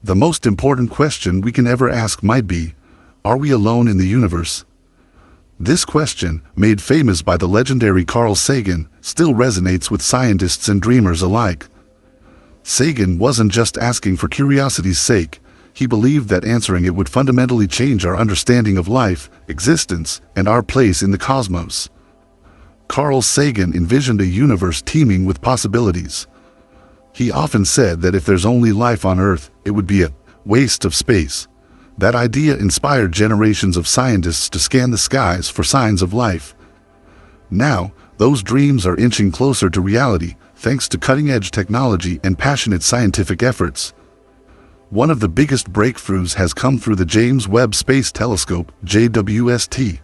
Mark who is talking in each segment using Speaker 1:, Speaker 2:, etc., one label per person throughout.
Speaker 1: The most important question we can ever ask might be, are we alone in the universe? This question, made famous by the legendary Carl Sagan, still resonates with scientists and dreamers alike. Sagan wasn't just asking for curiosity's sake. He believed that answering it would fundamentally change our understanding of life, existence, and our place in the cosmos. Carl Sagan envisioned a universe teeming with possibilities. He often said that if there's only life on Earth, it would be a waste of space. That idea inspired generations of scientists to scan the skies for signs of life. Now, those dreams are inching closer to reality, thanks to cutting-edge technology and passionate scientific efforts. One of the biggest breakthroughs has come through the James Webb Space Telescope, JWST.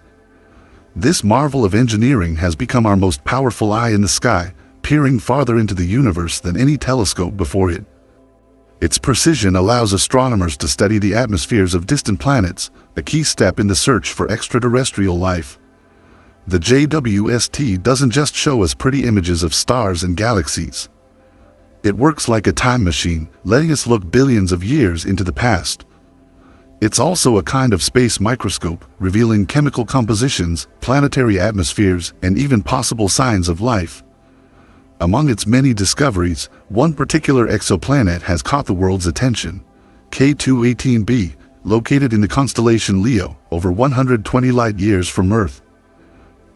Speaker 1: This marvel of engineering has become our most powerful eye in the sky, peering farther into the universe than any telescope before it. Its precision allows astronomers to study the atmospheres of distant planets, a key step in the search for extraterrestrial life. The JWST doesn't just show us pretty images of stars and galaxies. It works like a time machine, letting us look billions of years into the past. It's also a kind of space microscope, revealing chemical compositions, planetary atmospheres, and even possible signs of life. Among its many discoveries, one particular exoplanet has caught the world's attention. K2-18b, located in the constellation Leo, over 120 light-years from Earth.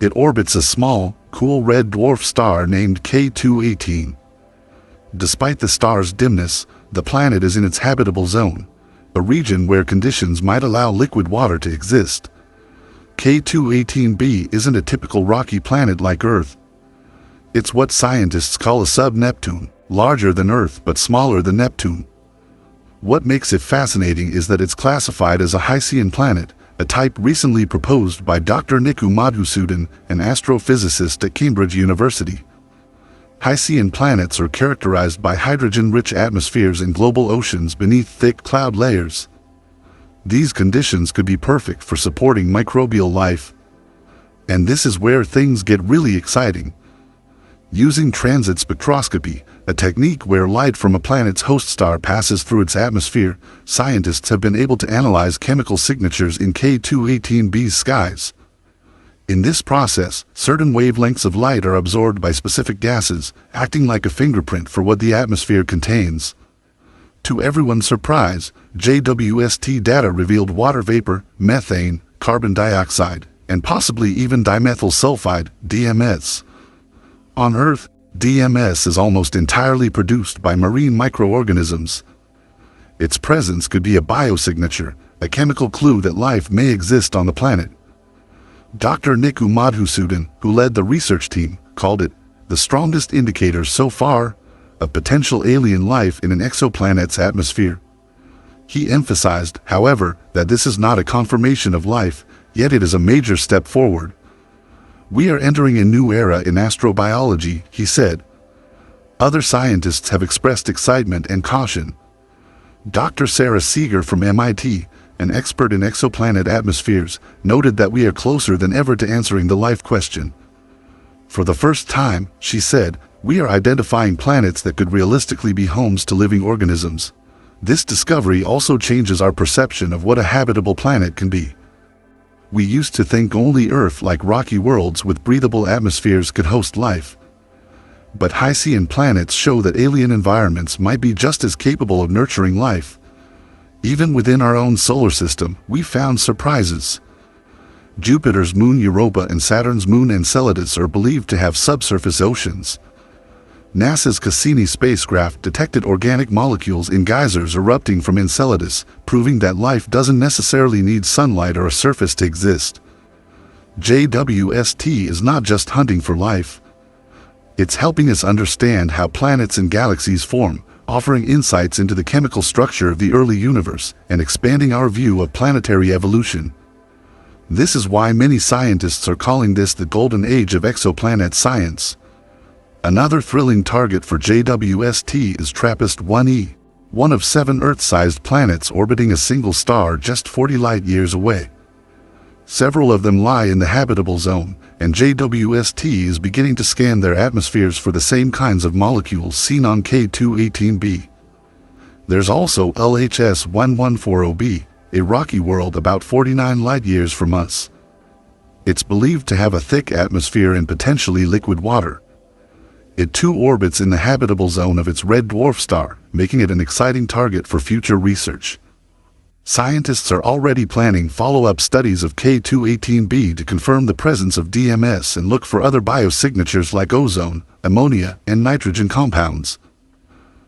Speaker 1: It orbits a small, cool red dwarf star named K2-18. Despite the star's dimness, the planet is in its habitable zone, a region where conditions might allow liquid water to exist. K2-18b isn't a typical rocky planet like Earth. It's what scientists call a sub-Neptune, larger than Earth but smaller than Neptune. What makes it fascinating is that it's classified as a Hycean planet, a type recently proposed by Dr. Niku Madhusudan, an astrophysicist at Cambridge University. Hycean planets are characterized by hydrogen-rich atmospheres and global oceans beneath thick cloud layers. These conditions could be perfect for supporting microbial life. And this is where things get really exciting. Using transit spectroscopy, a technique where light from a planet's host star passes through its atmosphere, scientists have been able to analyze chemical signatures in K2-18b's skies. In this process, certain wavelengths of light are absorbed by specific gases, acting like a fingerprint for what the atmosphere contains. To everyone's surprise, JWST data revealed water vapor, methane, carbon dioxide, and possibly even dimethyl sulfide, DMS. On Earth, DMS is almost entirely produced by marine microorganisms. Its presence could be a biosignature, a chemical clue that life may exist on the planet. Dr. Niku Madhusudan, who led the research team, called it the strongest indicator so far of potential alien life in an exoplanet's atmosphere. He emphasized, however, that this is not a confirmation of life, yet it is a major step forward. "We are entering a new era in astrobiology," he said. Other scientists have expressed excitement and caution. Dr. Sarah Seeger from MIT, an expert in exoplanet atmospheres, noted that we are closer than ever to answering the life question. For the first time, she said, we are identifying planets that could realistically be homes to living organisms. This discovery also changes our perception of what a habitable planet can be. We used to think only Earth, like rocky worlds with breathable atmospheres, could host life. But Hycean planets show that alien environments might be just as capable of nurturing life. Even within our own solar system, we found surprises. Jupiter's moon Europa and Saturn's moon Enceladus are believed to have subsurface oceans. NASA's Cassini spacecraft detected organic molecules in geysers erupting from Enceladus, proving that life doesn't necessarily need sunlight or a surface to exist. JWST is not just hunting for life. It's helping us understand how planets and galaxies form, offering insights into the chemical structure of the early universe and expanding our view of planetary evolution. This is why many scientists are calling this the golden age of exoplanet science. Another thrilling target for JWST is TRAPPIST-1e, one of 7 Earth-sized planets orbiting a single star just 40 light-years away. Several of them lie in the habitable zone, and JWST is beginning to scan their atmospheres for the same kinds of molecules seen on K2-18b. There's also LHS 1140b, a rocky world about 49 light-years from us. It's believed to have a thick atmosphere and potentially liquid water. It too orbits in the habitable zone of its red dwarf star, making it an exciting target for future research. Scientists are already planning follow-up studies of K218b to confirm the presence of DMS and look for other biosignatures like ozone, ammonia, and nitrogen compounds.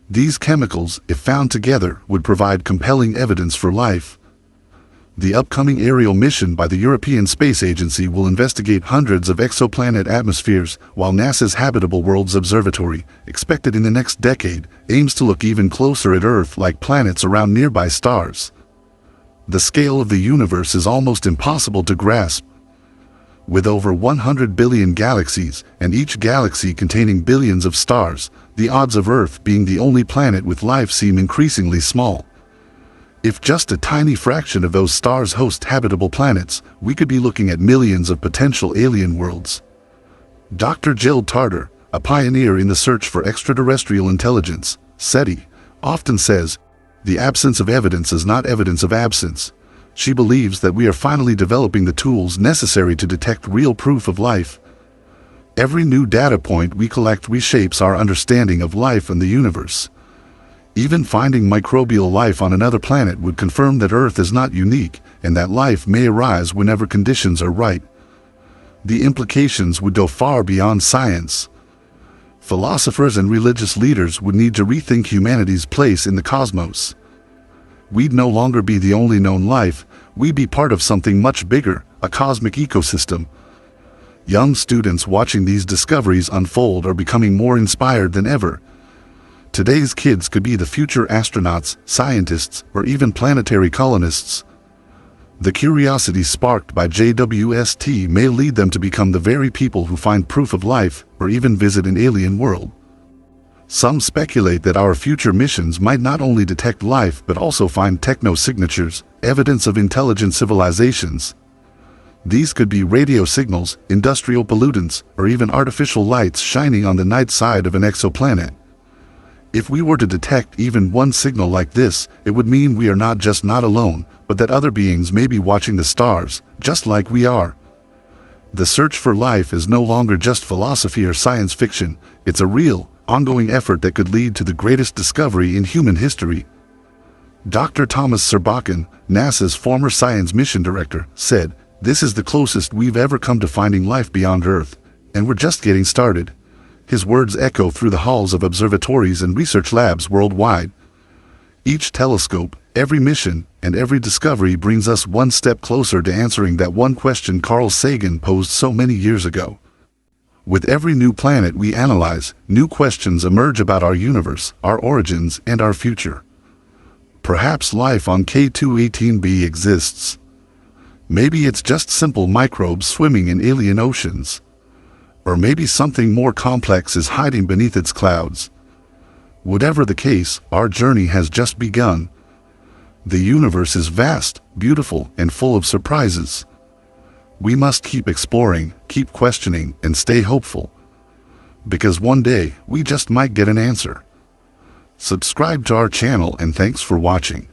Speaker 1: These chemicals, if found together, would provide compelling evidence for life. The upcoming aerial mission by the European Space Agency will investigate hundreds of exoplanet atmospheres, while NASA's Habitable Worlds Observatory, expected in the next decade, aims to look even closer at Earth like planets around nearby stars. The scale of the universe is almost impossible to grasp. With over 100 billion galaxies, and each galaxy containing billions of stars, the odds of Earth being the only planet with life seem increasingly small. If just a tiny fraction of those stars host habitable planets, we could be looking at millions of potential alien worlds. Dr. Jill Tarter, a pioneer in the search for extraterrestrial intelligence, SETI, often says, "The absence of evidence is not evidence of absence." She believes that we are finally developing the tools necessary to detect real proof of life. Every new data point we collect reshapes our understanding of life and the universe. Even finding microbial life on another planet would confirm that Earth is not unique, and that life may arise whenever conditions are right. The implications would go far beyond science. Philosophers and religious leaders would need to rethink humanity's place in the cosmos. We'd no longer be the only known life, we'd be part of something much bigger, a cosmic ecosystem. Young students watching these discoveries unfold are becoming more inspired than ever. Today's kids could be the future astronauts, scientists, or even planetary colonists. The curiosity sparked by JWST may lead them to become the very people who find proof of life, or even visit an alien world. Some speculate that our future missions might not only detect life but also find techno-signatures, evidence of intelligent civilizations. These could be radio signals, industrial pollutants, or even artificial lights shining on the night side of an exoplanet. If we were to detect even one signal like this, it would mean we are not just not alone, but that other beings may be watching the stars, just like we are. The search for life is no longer just philosophy or science fiction, it's a real, ongoing effort that could lead to the greatest discovery in human history. Dr. Thomas Sirbakan, NASA's former science mission director, said, "This is the closest we've ever come to finding life beyond Earth, and we're just getting started." His words echo through the halls of observatories and research labs worldwide. Each telescope, every mission, and every discovery brings us one step closer to answering that one question Carl Sagan posed so many years ago. With every new planet we analyze, new questions emerge about our universe, our origins, and our future. Perhaps life on K218b exists. Maybe it's just simple microbes swimming in alien oceans. Or maybe something more complex is hiding beneath its clouds. Whatever the case, our journey has just begun. The universe is vast, beautiful, and full of surprises. We must keep exploring, keep questioning, and stay hopeful. Because one day, we just might get an answer. Subscribe to our channel and thanks for watching.